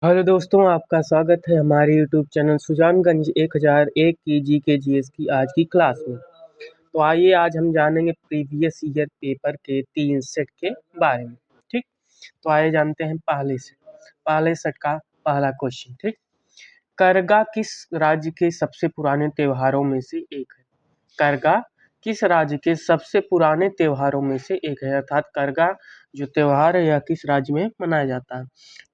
Hello दोस्तों, आपका स्वागत है हमारे यूट्यूब चैनल सुजानगंज 1001 की जीके जीएस की आज की क्लास में। तो आइए आज हम जानेंगे प्रीवियस ईयर पेपर के 3 सेट के बारे में। ठीक, तो आइए जानते हैं पहले सेट का पहला क्वेश्चन। ठीक, करगा किस राज्य के सबसे पुराने त्योहारों में से एक है? करगा किस राज्य के सबसे पुराने त्योहारों में से एक है? अर्थात करगा जो त्योहार है यह किस राज्य में मनाया जाता है?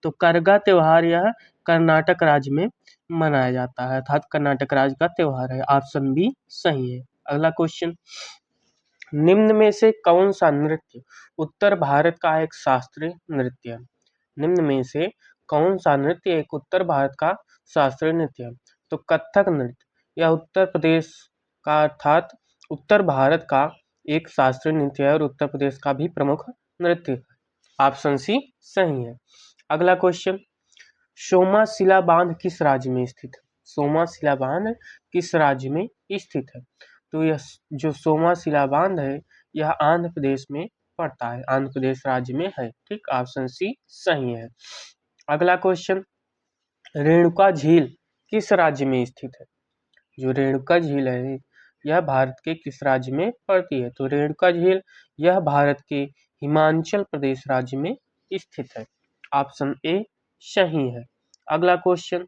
तो करगा त्योहार यह कर्नाटक राज्य में मनाया जाता है, अर्थात कर्नाटक राज्य का त्योहार है। ऑप्शन बी सही है। अगला क्वेश्चन, निम्न में से कौन सा नृत्य उत्तर भारत का एक शास्त्रीय नृत्य है? निम्न में से कौन सा नृत्य एक उत्तर भारत का शास्त्रीय नृत्य है? तो कथक नृत्य। यह उत्तर प्रदेश का अर्थात उत्तर भारत का एक शास्त्रीय नृत्य है और उत्तर प्रदेश का भी प्रमुख नृत्य है। ऑप्शन सी सही है। अगला क्वेश्चन, सोमाशिला बांध किस राज्य में स्थित है? सोमाशिला बांध किस राज्य में स्थित है? तो यह जो सोमाशिला बांध है यह आंध्र प्रदेश में पड़ता है, आंध्र प्रदेश राज्य में है। ठीक, ऑप्शन सी सही है। अगला क्वेश्चन, रेणुका झील किस राज्य में स्थित है? जो रेणुका झील है यह भारत के किस राज्य में पड़ती है? तो रेणुका झील यह भारत के हिमाचल प्रदेश राज्य में स्थित है। ऑप्शन ए सही है। अगला क्वेश्चन,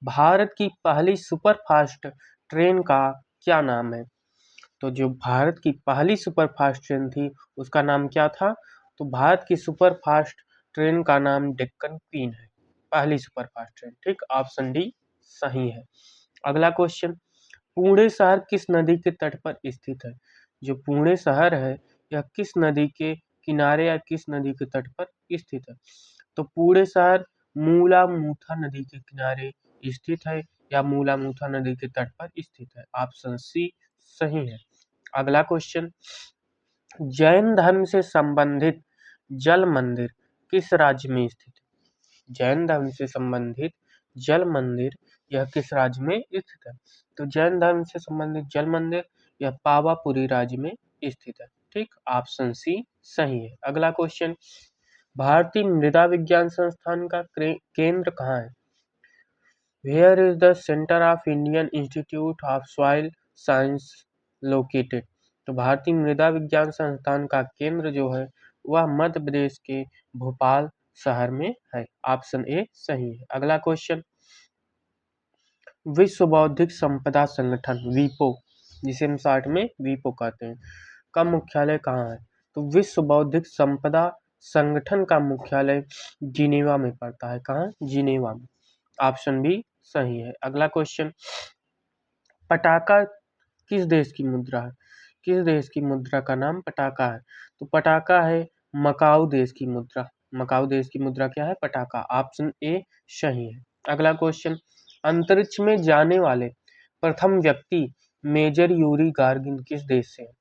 भारत की पहली सुपरफास्ट ट्रेन का क्या नाम है? तो जो भारत की पहली सुपरफास्ट ट्रेन थी उसका नाम क्या था? तो भारत की सुपरफास्ट ट्रेन का नाम डेक्कन क्वीन है, पहली सुपरफास्ट ट्रेन। ठीक, ऑप्शन डी सही है। अगला क्वेश्चन, पुणे शहर किस नदी के तट पर स्थित है? जो पुणे शहर है यह किस नदी के किनारे या किस नदी के तट पर स्थित है? तो पुणे शहर मूला मूथा नदी के किनारे स्थित है या मूला मूथा नदी के तट पर स्थित है। ऑप्शन सी सही है। अगला क्वेश्चन, जैन धर्म से संबंधित जल मंदिर किस राज्य में स्थित है? जैन धर्म से संबंधित जल मंदिर यह किस राज्य में स्थित है? तो जैन धर्म से संबंधित जल मंदिर यह पावापुरी राज्य में स्थित है। ठीक, ऑप्शन सी सही है। अगला क्वेश्चन, भारतीय मृदा विज्ञान संस्थान का केंद्र कहाँ है? Where is the centre of Indian Institute of Soil Science located? तो भारतीय मृदा विज्ञान संस्थान का केंद्र जो है वह मध्य प्रदेश के भोपाल शहर में है। ऑप्शन ए सही है। अगला क्वेश्चन, विश्व बौद्धिक संपदा संगठन वीपो, जिसे हम शॉर्ट में वीपो कहते हैं, का मुख्यालय कहाँ है? तो विश्व बौद्धिक संपदा संगठन का मुख्यालय जिनेवा में पड़ता है। कहाँ? जिनेवा में। ऑप्शन बी सही है। अगला क्वेश्चन, पटाका किस देश की मुद्रा है? किस देश की मुद्रा का नाम पटाका है? तो पटाका है मकाऊ देश की मुद्रा। मकाऊ देश की मुद्रा क्या है? पटाका। ऑप्शन ए सही है। अगला क्वेश्चन, अंतरिक्ष में जाने वाले प्रथम व्यक्ति मेजर यूरी गार्गिन किस देश से है?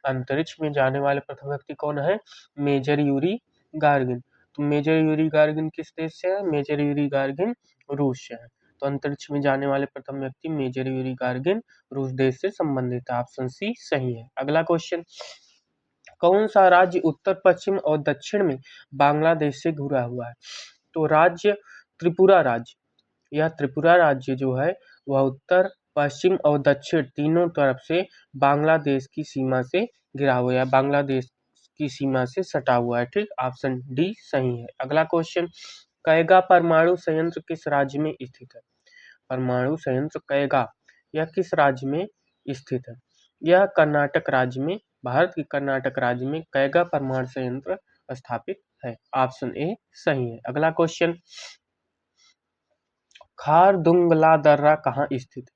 अंतरिक्ष में जाने वाले प्रथम व्यक्ति कौन है? Major Yuri Gagarin. तो मेजर यूरी गार्गिन किस देश से है? मेजर यूरी गार्गिन रूस से है। तो अंतरिक्ष में जाने वाले प्रथम व्यक्ति मेजर यूरी गार्गिन रूस देश से संबंधित है। ऑप्शन सी सही है। अगला क्वेश्चन, कौन सा राज्य उत्तर पश्चिम और दक्षिण में बांग्लादेश से घुरा हुआ है? तो राज्य त्रिपुरा राज्य। यह त्रिपुरा राज्य जो है वह उत्तर पश्चिम और दक्षिण तीनों तरफ से बांग्लादेश की सीमा से घिरा हुआ है, बांग्लादेश की सीमा से सटा हुआ है। ठीक, ऑप्शन डी सही है। अगला क्वेश्चन, कैगा परमाणु संयंत्र किस राज्य में स्थित है? परमाणु संयंत्र कैगा यह किस राज्य में स्थित है? यह कर्नाटक राज्य में, भारत के कर्नाटक राज्य में कैगा परमाणु संयंत्र स्थापित है। ऑप्शन ए सही है। अगला क्वेश्चन, खारदुंग ला दर्रा कहाँ स्थित है?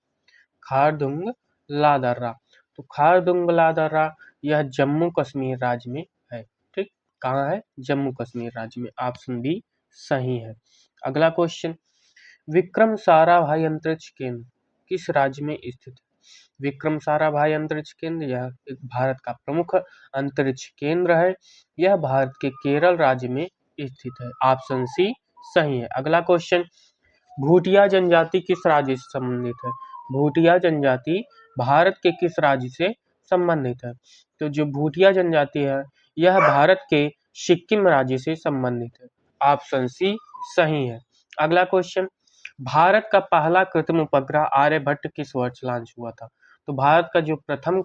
खारदुंग ला दर्रा, तो खारदुंग ला दर्रा यह जम्मू कश्मीर राज्य में है। ठीक, कहाँ है? जम्मू कश्मीर राज्य में। ऑप्शन बी सही है। अगला क्वेश्चन, विक्रम साराभाई अंतरिक्ष केंद्र किस राज्य में स्थित है? विक्रम साराभाई अंतरिक्ष केंद्र यह एक भारत का प्रमुख अंतरिक्ष केंद्र है। यह भारत के केरल राज्य में स्थित है। ऑप्शन सी सही है। अगला क्वेश्चन, भूटिया जनजाति किस राज्य से संबंधित है? भूटिया जनजाति भारत के किस राज्य से संबंधित है? तो जो भूटिया जनजाति है यह भारत के सिक्किम राज्य से संबंधित है। ऑप्शन सी सही है। अगला क्वेश्चन, भारत का पहला कृत्रिम उपग्रह आर्यभट्ट किस वर्ष लॉन्च हुआ था? तो भारत का जो प्रथम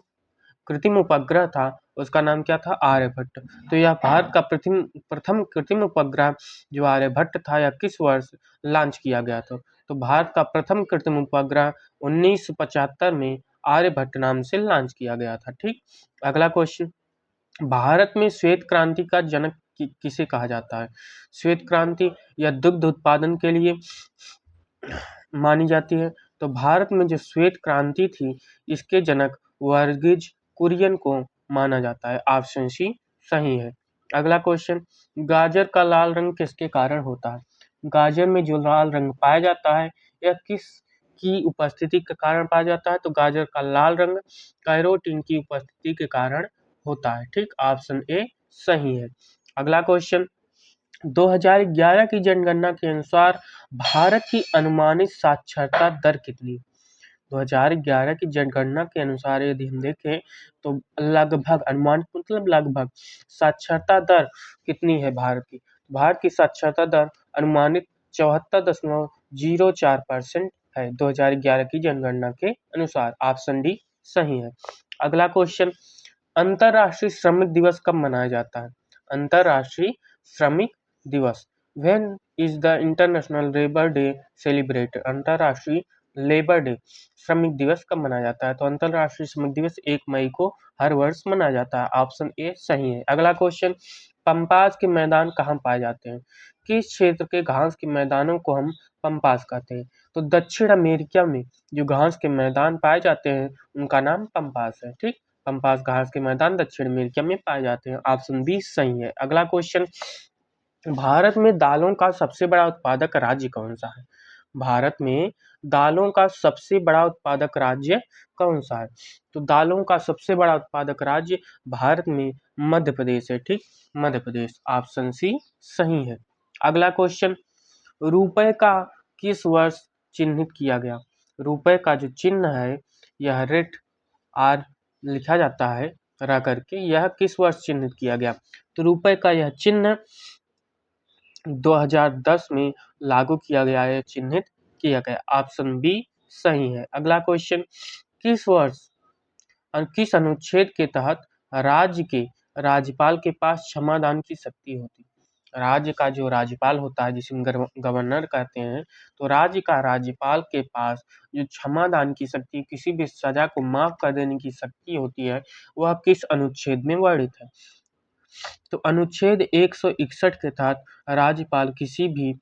कृत्रिम उपग्रह था उसका नाम क्या था? आर्यभट्ट। तो यह भारत का प्रथम कृत्रिम उपग्रह जो आर्यभट्ट था यह किस वर्ष लॉन्च किया गया था? तो भारत का प्रथम कृत्रिम उपग्रह 1975 में आर्यभट्ट नाम से लॉन्च किया गया था। ठीक। अगला क्वेश्चन, भारत में श्वेत क्रांति का जनक किसे कहा जाता है? श्वेत क्रांति या दुग्ध उत्पादन के लिए मानी जाती है। तो भारत में जो श्वेत क्रांति थी इसके जनक वर्गीज कुरियन को माना जाता है। ऑप्शन सी सही है। अगला क्वेश्चन, गाजर का लाल रंग किसके कारण होता है? गाजर में जो लाल रंग पाया जाता है यह किस की उपस्थिति के कारण पाया जाता है? तो गाजर का लाल रंग कैरोटीन की उपस्थिति के कारण होता है। ठीक। ऑप्शन ए सही है। अगला क्वेश्चन, 2011 की जनगणना के अनुसार भारत की अनुमानित साक्षरता दर कितनी? 2011 की जनगणना के अनुसार यदि हम देखें तो लगभग, अनुमानित मतलब लगभग, साक्षरता दर कितनी है भारत की? भारत की साक्षरता दर अनुमानित 74.04% है 2011 की जनगणना के अनुसार। ऑप्शन डी सही है। अगला क्वेश्चन, अंतर्राष्ट्रीय श्रमिक दिवस कब मनाया जाता है? अंतर्राष्ट्रीय श्रमिक दिवस, when is the international labour day celebrated? अंतर्राष्ट्रीय लेबर डे, श्रमिक दिवस कब मनाया जाता है? तो अंतर्राष्ट्रीय श्रमिक दिवस 1 मई को हर वर्ष मनाया जाता है। ऑप्शन ए सही है। अगला क्वेश्चन, पंपास के मैदान कहाँ पाए जाते हैं? किस क्षेत्र के घास के मैदानों को हम पंपास कहते हैं? तो दक्षिण अमेरिका में जो घास के मैदान पाए जाते हैं उनका नाम पंपास है। ठीक। पंपास घास के मैदान दक्षिण अमेरिका में पाए जाते हैं। ऑप्शन बी सही है। अगला क्वेश्चन, भारत में दालों का सबसे बड़ा उत्पादक राज्य कौन सा है? भारत में दालों का सबसे बड़ा उत्पादक राज्य कौन सा है? तो दालों का सबसे बड़ा उत्पादक राज्य भारत में मध्य प्रदेश है। ठीक। मध्य प्रदेश। ऑप्शन सी सही है। अगला क्वेश्चन, रुपए का किस वर्ष चिन्हित किया गया? रुपए का जो चिन्ह है यह रेट आर लिखा जाता है रह करके, यह किस वर्ष चिन्हित किया गया? तो रुपए का यह चिन्ह 2010 में लागू किया गया है, चिन्हित किया गया। ऑप्शन बी सही है। अगला क्वेश्चन, किस वर्ष और किस अनुच्छेद के तहत राज्य के राज्यपाल के पास क्षमादान की शक्ति होती है? राज्य का जो राज्यपाल होता है जिसे हम गवर्नर कहते हैं, तो राज्य का राज्यपाल के पास जो क्षमादान की शक्ति, किसी भी सजा को माफ कर देने की शक्ति होती है, वह किस अनुच्छेद में वर्णित है? तो अनुच्छेद 161 के तहत राज्यपाल किसी भी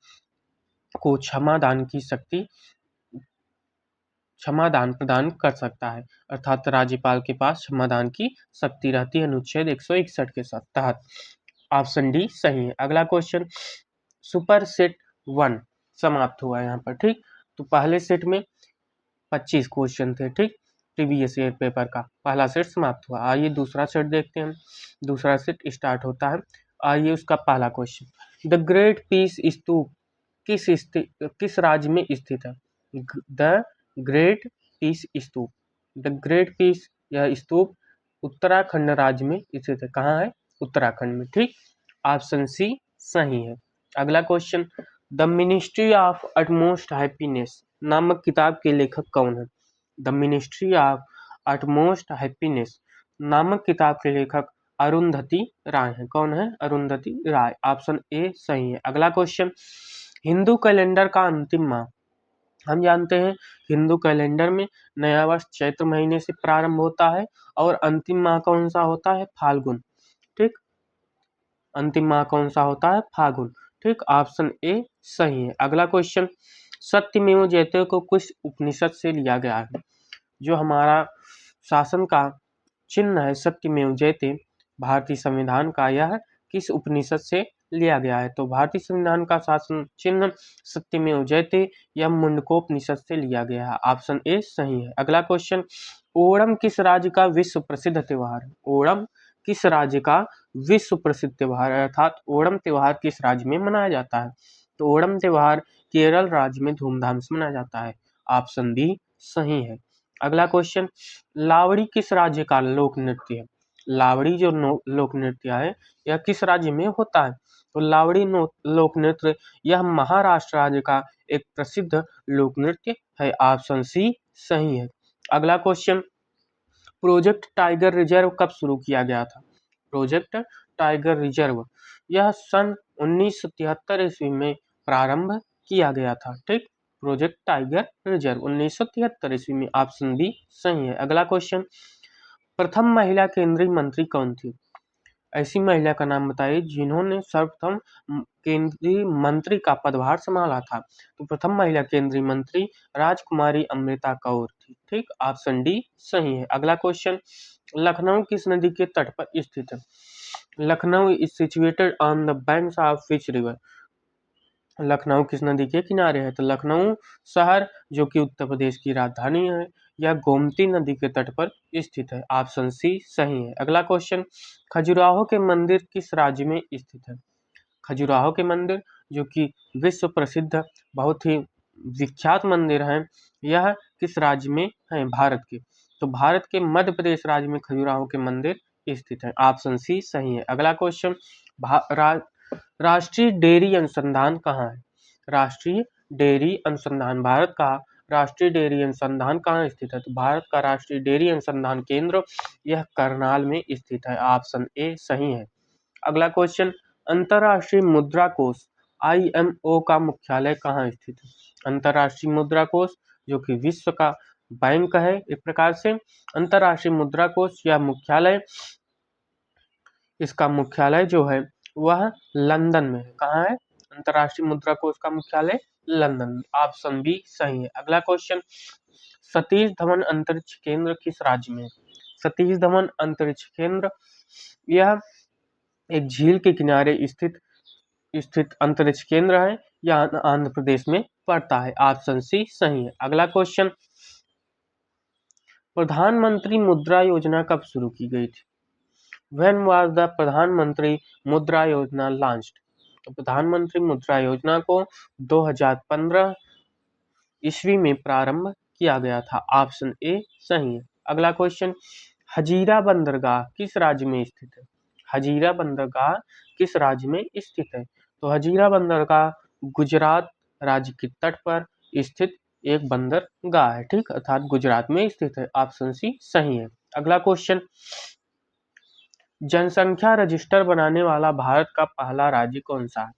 को क्षमादान प्रदान कर सकता है, अर्थात राज्यपाल के पास क्षमादान की शक्ति रहती है अनुच्छेद 161 के तहत। ऑप्शन डी सही है। अगला क्वेश्चन, सुपर सेट 1 समाप्त हुआ है यहाँ पर। ठीक। तो पहले सेट में 25 क्वेश्चन थे। ठीक। प्रीवियस ईयर पेपर का पहला सेट समाप्त हुआ। आइए दूसरा सेट देखते हैं। दूसरा सेट स्टार्ट होता है। आइए उसका पहला क्वेश्चन, द ग्रेट पीस स्तूप किस राज्य में स्थित है? द ग्रेट पीस स्तूप, द ग्रेट पीस, यह स्तूप उत्तराखंड राज्य में स्थित है। कहाँ है? उत्तराखंड में। ठीक। ऑप्शन सी सही है। अगला question, the ministry of utmost happiness नामक किताब के लेखक कौन है? The ministry of utmost happiness नामक किताब के लेखक अरुंधति राय है। कौन है? अरुंधति राय। ऑप्शन ए सही है। अगला क्वेश्चन, हिंदू कैलेंडर का अंतिम माह, हम जानते हैं हिंदू कैलेंडर में नया वर्ष चैत्र महीने से प्रारंभ होता है और अंतिम माह कौन सा होता है? फाल्गुन। ठीक। अंतिम माह कौन सा होता है? फाल्गुन। ठीक। ऑप्शन ए सही है। अगला क्वेश्चन, सत्यमेव जयते को किस उपनिषद से लिया गया है? जो हमारा शासन का चिन्ह है सत्यमेव जयते, भारतीय संविधान का, यह किस उपनिषद से लिया गया है? तो भारतीय संविधान का शासन चिन्ह सत्यमेव जयते यह मुंडकोपनिषद से लिया गया है। ऑप्शन ए सही है। अगला क्वेश्चन, ओणम किस राज्य का विश्व प्रसिद्ध त्योहार है? ओणम किस राज्य का विश्व प्रसिद्ध त्योहार है, अर्थात ओणम त्योहार किस राज्य में मनाया जाता है? तो ओणम त्योहार केरल राज्य में धूमधाम से मनाया जाता है। ऑप्शन बी सही है। अगला क्वेश्चन, लावड़ी किस राज्य का लोक नृत्य है? लावड़ी जो लोक नृत्य है यह किस राज्य में होता है? तो लावड़ी लोक नृत्य यह महाराष्ट्र राज्य का एक प्रसिद्ध लोक नृत्य है। ऑप्शन सी सही है। अगला क्वेश्चन, प्रोजेक्ट टाइगर रिजर्व कब शुरू किया गया था? प्रोजेक्ट टाइगर रिजर्व यह सन 1973 ईस्वी में प्रारंभ किया गया था। ठीक, प्रोजेक्ट टाइगर रिजर्व 1973 ईस्वी में। ऑप्शन बी सही है। अगला क्वेश्चन, प्रथम महिला केंद्रीय मंत्री कौन थी? ऐसी महिला का नाम बताइए जिन्होंने सर्वप्रथम केंद्रीय मंत्री का पदभार संभाला था। तो प्रथम महिला केंद्रीय मंत्री राजकुमारी अमृता कौर थी। ठीक, ऑप्शन डी सही है। अगला क्वेश्चन, लखनऊ किस नदी के तट पर स्थित है? Lucknow is situated on the banks of which river? Lucknow किस नदी के किनारे है? तो लखनऊ शहर जो कि उत्तर प्रदेश की राजधानी है, यह गोमती नदी के तट पर स्थित है। ऑप्शन सी सही है। अगला क्वेश्चन, खजुराहो के मंदिर किस राज्य में स्थित है? खजुराहो के मंदिर जो कि विश्व प्रसिद्ध बहुत ही विख्यात मंदिर है, यह किस राज्य में है? भारत के। तो भारत के मध्य प्रदेश राज्य में खजुराहो के मंदिर स्थित है। ऑप्शन सी सही है। अगला क्वेश्चन, राष्ट्रीय डेयरी अनुसंधान कहाँ है? राष्ट्रीय डेयरी अनुसंधान, भारत का राष्ट्रीय डेयरी अनुसंधान कहाँ स्थित है? तो भारत का राष्ट्रीय डेयरी अनुसंधान केंद्र यह करनाल में स्थित है। ऑप्शन ए सही है। अगला क्वेश्चन, अंतरराष्ट्रीय मुद्रा कोष IMO का मुख्यालय कहाँ स्थित है? अंतरराष्ट्रीय मुद्रा कोष जो कि विश्व का बैंक है, एक प्रकार से अंतरराष्ट्रीय मुद्रा कोष या मुख्यालय, इसका मुख्यालय जो है वह लंदन में है। कहाँ है? अंतरराष्ट्रीय मुद्रा कोष का मुख्यालय लंदन में। ऑप्शन बी सही है। अगला क्वेश्चन, सतीश धवन अंतरिक्ष केंद्र किस राज्य में है? सतीश धवन अंतरिक्ष केंद्र यह एक झील के किनारे स्थित अंतरिक्ष केंद्र है। यह आंध्र प्रदेश में पड़ता है। ऑप्शन सी सही है। अगला क्वेश्चन, प्रधानमंत्री मुद्रा योजना कब शुरू की गई थी? When was the प्रधानमंत्री मुद्रा योजना launched? तो प्रधानमंत्री मुद्रा योजना को 2015 ईस्वी में प्रारंभ किया गया था। ऑप्शन ए सही है। अगला क्वेश्चन, हजीरा बंदरगाह किस राज्य में स्थित है? हजीरा बंदरगाह किस राज्य में स्थित है? तो हजीरा बंदरगाह गुजरात राज्य के तट पर स्थित एक बंदरगाह है। ठीक, अर्थात गुजरात में स्थित है। ऑप्शन सी सही है। अगला क्वेश्चन, जनसंख्या रजिस्टर बनाने वाला भारत का पहला राज्य कौन सा है?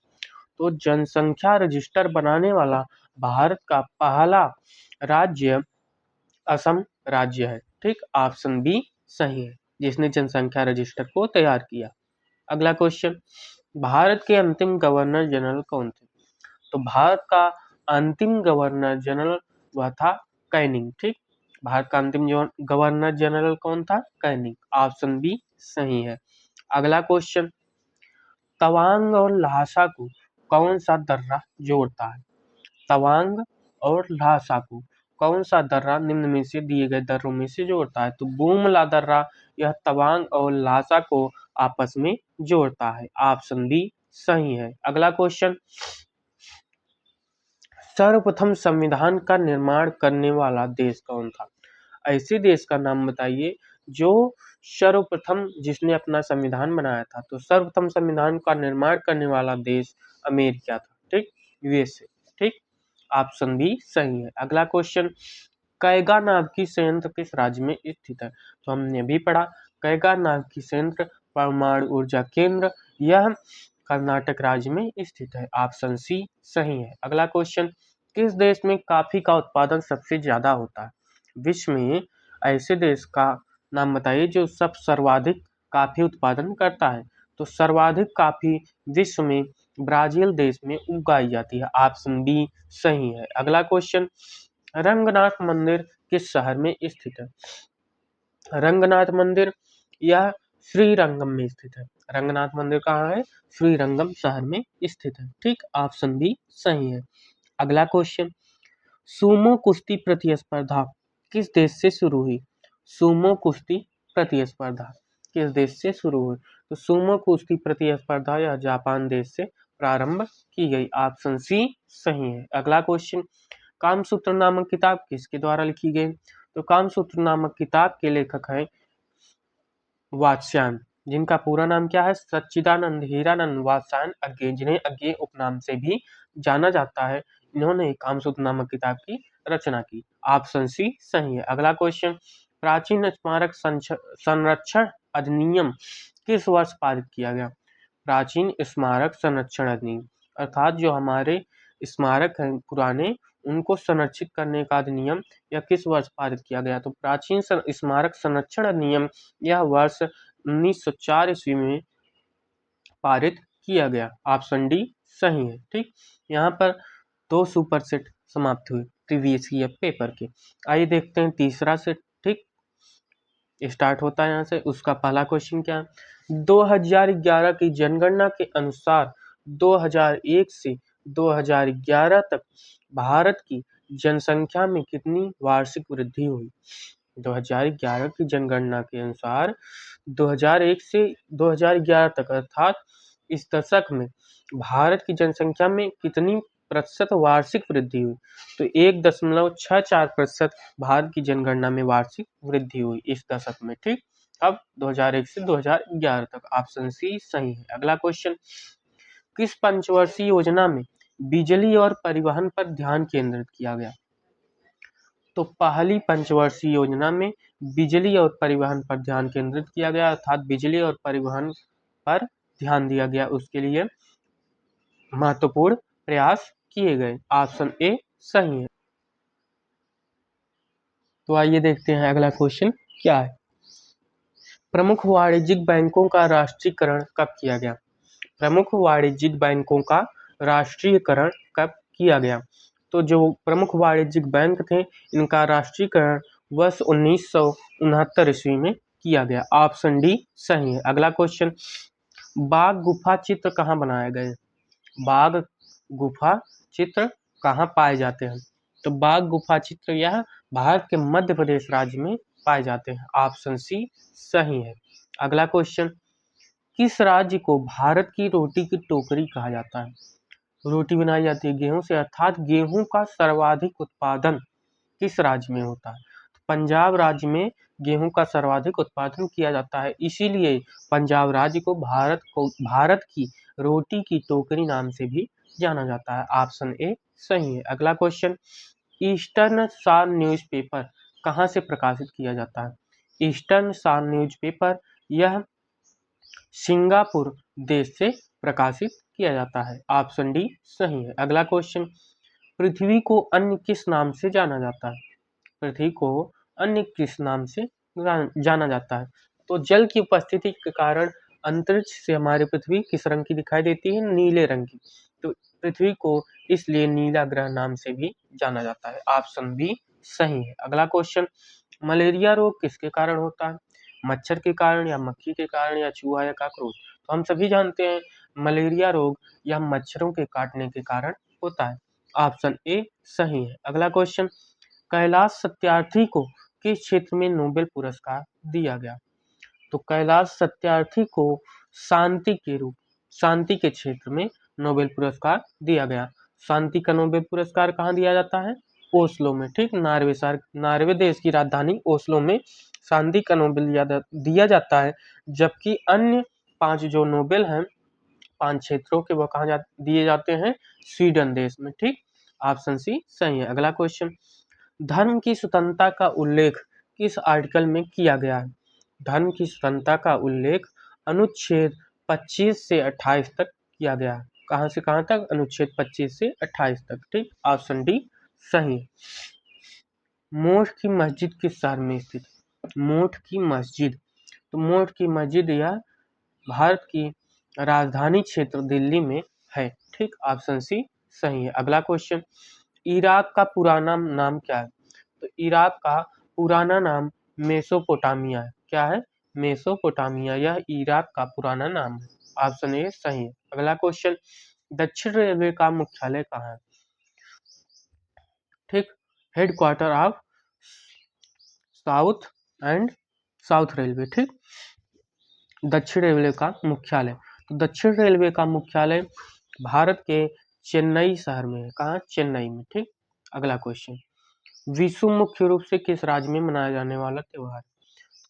तो जनसंख्या रजिस्टर बनाने वाला भारत का पहला राज्य असम राज्य है। ठीक, ऑप्शन बी सही है, जिसने जनसंख्या रजिस्टर को तैयार किया। अगला क्वेश्चन, भारत के अंतिम गवर्नर जनरल कौन थे? तो भारत का अंतिम गवर्नर जनरल वह था कैनिंग। ठीक, भारत का अंतिम गवर्नर जनरल कौन था? कैनिंग। ऑप्शन बी सही है। अगला क्वेश्चन, तवांग और ल्हासा को कौन सा दर्रा जोड़ता है? तवांग और ल्हासा को कौन सा दर्रा निम्न में से दिए गए दर्रों में से जोड़ता है? तो बूमला दर्रा यह तवांग और ल्हासा को आपस में जोड़ता है। ऑप्शन बी सही है। अगला क्वेश्चन, सर्वप्रथम संविधान का निर्माण करने वाला देश कौन था? ऐसे देश का नाम बताइए जो सर्वप्रथम जिसने अपना संविधान बनाया था। तो सर्वप्रथम संविधान का निर्माण करने वाला देश अमेरिका था। ठीक, USA। ठीक, ऑप्शन बी सही है। अगला क्वेश्चन, कैगा नाभिकीय संयंत्र किस राज्य में स्थित है? तो हमने अभी पढ़ा, कैगा नाभिकीय संयंत्र परमाणु ऊर्जा केंद्र यह कर्नाटक राज्य में स्थित है। ऑप्शन सी सही है। अगला क्वेश्चन, किस देश में कॉफी का उत्पादन सबसे ज्यादा होता है? विश्व में ऐसे देश का नाम बताइए जो सर्वाधिक कॉफी उत्पादन करता है। तो सर्वाधिक कॉफी विश्व में ब्राजील देश में उगाई जाती है। ऑप्शन बी सही है। अगला क्वेश्चन, रंगनाथ मंदिर किस शहर में स्थित है? रंगनाथ मंदिर यह श्रीरंगम में स्थित है। रंगनाथ मंदिर कहाँ है? श्रीरंगम शहर में स्थित है। ठीक, ऑप्शन बी सही है। अगला क्वेश्चन, सुमो कुश्ती प्रतिस्पर्धा किस देश से शुरू हुई? सुमो कुश्ती प्रतिस्पर्धा किस देश से शुरू हुई? तो सुमो कुश्ती प्रतिस्पर्धा यह जापान देश से प्रारंभ की गई। ऑप्शन सी सही है। अगला क्वेश्चन, कामसूत्र नामक किताब किसके द्वारा लिखी गई? तो कामसूत्र नामक किताब के लेखक हैं वात्स्यायन। जिनका पूरा नाम क्या है? सच्चिदानंद हीरानंद वात्स्यायन अज्ञे, जिन्हें अज्ञे उपनाम से भी जाना जाता है। इन्होंने कामसूत्र नामक किताब की रचना की। ऑप्शन सी सही है। अगला क्वेश्चन, प्राचीन स्मारक संरक्षण अधिनियम किस वर्ष पारित किया गया? प्राचीन स्मारक संरक्षण अधिनियम, अर्थात जो हमारे स्मारक हैं पुराने, उनको संरक्षित करने का अधिनियम यह किस वर्ष पारित किया गया? तो प्राचीन स्मारक संरक्षण अधिनियम यह वर्ष 1904 ईस्वी में पारित किया गया। ऑप्शन डी सही है। ठीक, यहाँ पर 2 सुपर सेट समाप्त हुए प्रीवियस ईयर पेपर के। आइए देखते हैं तीसरा सेट। ठीक, स्टार्ट होता है यहाँ से। उसका पहला क्वेश्चन क्या है? 2011 की जनगणना के अनुसार 2001 से 2011 तक भारत की जनसंख्या में कितनी वार्षिक वृद्धि हुई? 2011 की जनगणना के अनुसार 2001 से 2011 तक, अर्थात इस दशक में भारत की जनसंख्या में कितनी प्रतिशत वार्षिक वृद्धि हुई? तो 1.64% भारत की जनगणना में वार्षिक वृद्धि हुई इस दशक में। ठीक, अब 2001 से 2011 तक। ऑप्शन सी सही है। अगला क्वेश्चन, किस पंचवर्षीय योजना में बिजली और परिवहन पर ध्यान केंद्रित किया गया? तो पहली पंचवर्षीय योजना में बिजली और परिवहन पर ध्यान केंद्रित किया गया, अर्थात बिजली और परिवहन पर ध्यान दिया गया, उसके लिए महत्वपूर्ण प्रयास किए गए। ऑप्शन ए सही है। तो आइए देखते हैं अगला क्वेश्चन क्या है। प्रमुख वाणिज्यिक बैंकों का राष्ट्रीयकरण कब किया गया? प्रमुख वाणिज्यिक बैंकों का राष्ट्रीयकरण कब किया गया? तो जो प्रमुख वाणिज्यिक बैंक थे, इनका राष्ट्रीयकरण वर्ष 1969 ईस्वी में किया गया। ऑप्शन डी सही है। अगला क्वेश्चन, बाघ गुफा चित्र कहाँ बनाए गए? बाघ गुफा चित्र कहाँ पाए जाते हैं? तो बाघ गुफा चित्र यह भारत के मध्य प्रदेश राज्य में पाए जाते हैं। ऑप्शन सी सही है। अगला क्वेश्चन, किस राज्य को भारत की रोटी की टोकरी कहा जाता है? रोटी बनाई जाती है गेहूं से, अर्थात गेहूं का सर्वाधिक उत्पादन किस राज्य में होता है? तो पंजाब राज्य में गेहूं का सर्वाधिक उत्पादन किया जाता है, इसीलिए पंजाब राज्य को भारत की रोटी की टोकरी नाम से भी जाना जाता है। ऑप्शन ए सही है। अगला क्वेश्चन, ईस्टर्न सान न्यूज़पेपर कहाँ से प्रकाशित किया जाता है? ईस्टर्न सान न्यूज़पेपर यह सिंगापुर देश से प्रकाशित किया जाता है। ऑप्शन डी सही है। अगला क्वेश्चन, पृथ्वी को अन्य किस नाम से जाना जाता है? पृथ्वी को अन्य किस नाम से जाना जाता है? तो जल की उपस्थिति के कारण अंतरिक्ष से हमारी पृथ्वी किस रंग की दिखाई देती है? नीले रंग की। तो पृथ्वी को इसलिए नीला ग्रह नाम से भी जाना जाता है। ऑप्शन बी सही है। अगला क्वेश्चन, मलेरिया रोग किसके कारण होता है? मच्छर के कारण या मक्खी के कारण या चूहा या कॉकरोच? तो हम सभी जानते हैं मलेरिया रोग यह मच्छरों के काटने के कारण होता है। ऑप्शन ए सही है। अगला क्वेश्चन, कैलाश सत्यार्थी को किस क्षेत्र में नोबेल पुरस्कार दिया गया? तो कैलाश सत्यार्थी को शांति के क्षेत्र में नोबेल पुरस्कार दिया गया। शांति का नोबेल पुरस्कार कहाँ दिया जाता है? ओस्लो में। ठीक, नॉर्वे देश की राजधानी ओस्लो में शांति का नोबेल दिया जाता है, जबकि अन्य 5 जो नोबेल हैं 5 क्षेत्रों के, वह कहाँ दिए जाते हैं? स्वीडन देश में। ठीक, ऑप्शन सी सही है। अगला क्वेश्चन, धर्म की स्वतंत्रता का उल्लेख किस आर्टिकल में किया गया है? धर्म की स्वतंत्रता का उल्लेख अनुच्छेद 25 से 28 तक किया गया है। कहाँ से कहाँ तक? अनुच्छेद 25 से 28 तक। ठीक, ऑप्शन डी सही। मोठ की मस्जिद किस शहर में स्थित है? मोठ की मस्जिद, तो मोठ की मस्जिद यह भारत की राजधानी क्षेत्र दिल्ली में है। ठीक, ऑप्शन सी सही है। अगला क्वेश्चन, इराक का पुराना नाम क्या है? तो इराक का पुराना नाम मेसोपोटामिया है। क्या है? मेसोपोटामिया, यह इराक का पुराना नाम है। ऑप्शन ए सही है। अगला क्वेश्चन, दक्षिण रेलवे का मुख्यालय कहाँ है? ठीक, headquarter of south and south railway. ठीक, दक्षिण रेलवे का मुख्यालय, तो दक्षिण रेलवे का मुख्यालय भारत के चेन्नई शहर में है। कहाँ? चेन्नई में। ठीक, अगला क्वेश्चन, विशु मुख्य रूप से किस राज्य में मनाया जाने वाला त्योहार?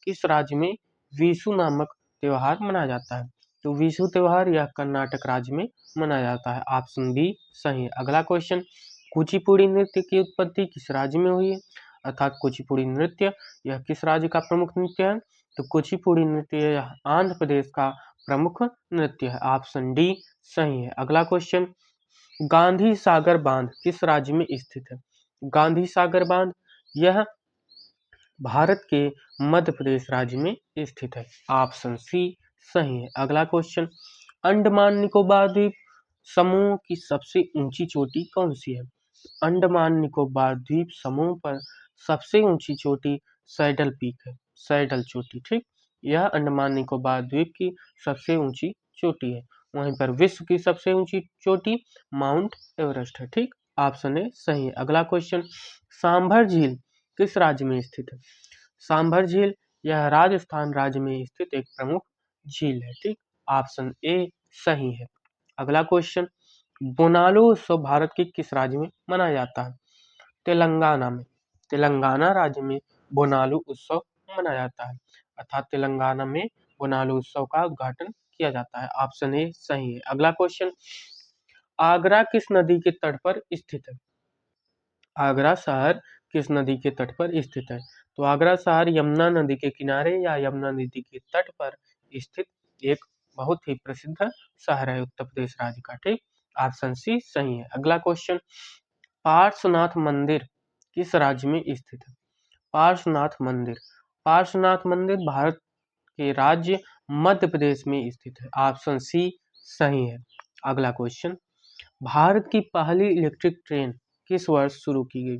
किस राज्य में विशु नामक त्यौहार मनाया जाता है? तो विशु त्यौहार यह कर्नाटक राज्य में मनाया जाता है। ऑप्शन बी सही है। अगला क्वेश्चन, कुचिपुड़ी नृत्य की उत्पत्ति किस राज्य में हुई है? अर्थात कुचिपुड़ी नृत्य यह किस राज्य का प्रमुख नृत्य है? तो कुचिपुड़ी नृत्य यह आंध्र प्रदेश का प्रमुख नृत्य है। ऑप्शन डी सही है। अगला क्वेश्चन, गांधी सागर बांध किस राज्य में स्थित है? गांधी सागर बांध यह भारत के मध्य प्रदेश राज्य में स्थित है। ऑप्शन सी सही है। अगला क्वेश्चन, अंडमान निकोबार द्वीप समूह की सबसे ऊंची चोटी कौन सी है? अंडमान निकोबार द्वीप समूह पर सबसे ऊंची चोटी सैडल पीक है, सैडल चोटी। ठीक, यह अंडमान निकोबार द्वीप की सबसे ऊंची चोटी है। वहीं पर विश्व की सबसे ऊंची चोटी माउंट एवरेस्ट है। ठीक, ऑप्शन ए सही है। अगला क्वेश्चन, सांभर झील किस राज्य में स्थित है? सांभर झील यह राजस्थान राज्य में स्थित एक प्रमुख झील है। ठीक, ऑप्शन ए सही है। अगला क्वेश्चन, बोनालू उत्सव भारत के किस राज्य में मनाया जाता है? तेलंगाना में। तेलंगाना राज्य में बोनालू उत्सव मनाया जाता है, अर्थात तेलंगाना में बोनालू उत्सव का उद्घाटन किया जाता है। ऑप्शन ए सही है। अगला क्वेश्चन, आगरा किस नदी के तट पर स्थित है? आगरा शहर किस नदी के तट पर स्थित है? तो आगरा शहर यमुना नदी के किनारे या यमुना नदी के तट पर स्थित एक बहुत ही प्रसिद्ध शहर है उत्तर प्रदेश राज्य का। ठीक, ऑप्शन सी सही है। अगला क्वेश्चन, पार्श्वनाथ मंदिर किस राज्य में स्थित है? पार्श्वनाथ मंदिर, पार्श्वनाथ मंदिर भारत के राज्य मध्य प्रदेश में स्थित है। ऑप्शन सी सही है। अगला क्वेश्चन, भारत की पहली इलेक्ट्रिक ट्रेन किस वर्ष शुरू की गई?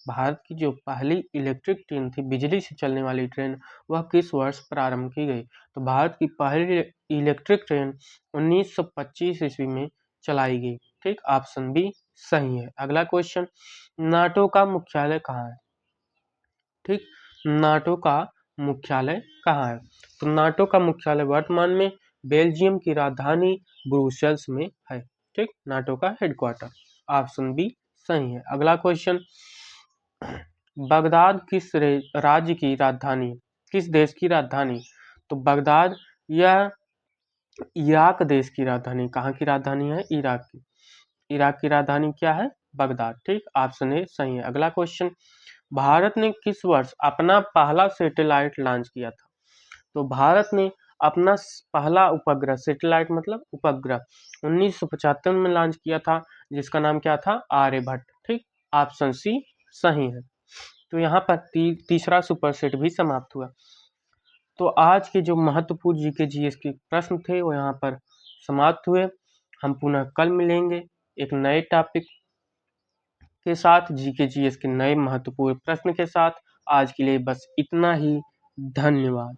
भारत की जो पहली इलेक्ट्रिक ट्रेन थी, बिजली से चलने वाली ट्रेन, वह किस वर्ष प्रारंभ की गई? तो भारत की पहली इलेक्ट्रिक ट्रेन 1925 ईस्वी में चलाई गई। ठीक, ऑप्शन बी सही है। अगला क्वेश्चन, नाटो का मुख्यालय कहाँ है? ठीक, नाटो का मुख्यालय कहाँ है? तो नाटो का मुख्यालय वर्तमान में बेल्जियम की राजधानी ब्रुसेल्स में है। ठीक, नाटो का हेडक्वार्टर। ऑप्शन बी सही है। अगला क्वेश्चन, बगदाद किस राज्य की राजधानी, किस देश की राजधानी? तो बगदाद यह इराक देश की राजधानी, कहाँ की राजधानी है? इराक की। इराक की राजधानी क्या है? बगदाद। ठीक, ऑप्शन ए सही है। अगला क्वेश्चन, भारत ने किस वर्ष अपना पहला सैटेलाइट लॉन्च किया था? तो भारत ने अपना पहला उपग्रह, सैटेलाइट मतलब उपग्रह, 1975 में लॉन्च किया था, जिसका नाम क्या था? आर्यभट्ट। ठीक, ऑप्शन सी सही है। तो यहाँ पर तीसरा सुपर सेट भी समाप्त हुआ। तो आज के जो महत्वपूर्ण जीके जीएस के प्रश्न थे वो यहाँ पर समाप्त हुए। हम पुनः कल मिलेंगे एक नए टॉपिक के साथ, जीके जीएस के नए महत्वपूर्ण प्रश्न के साथ। आज के लिए बस इतना ही। धन्यवाद।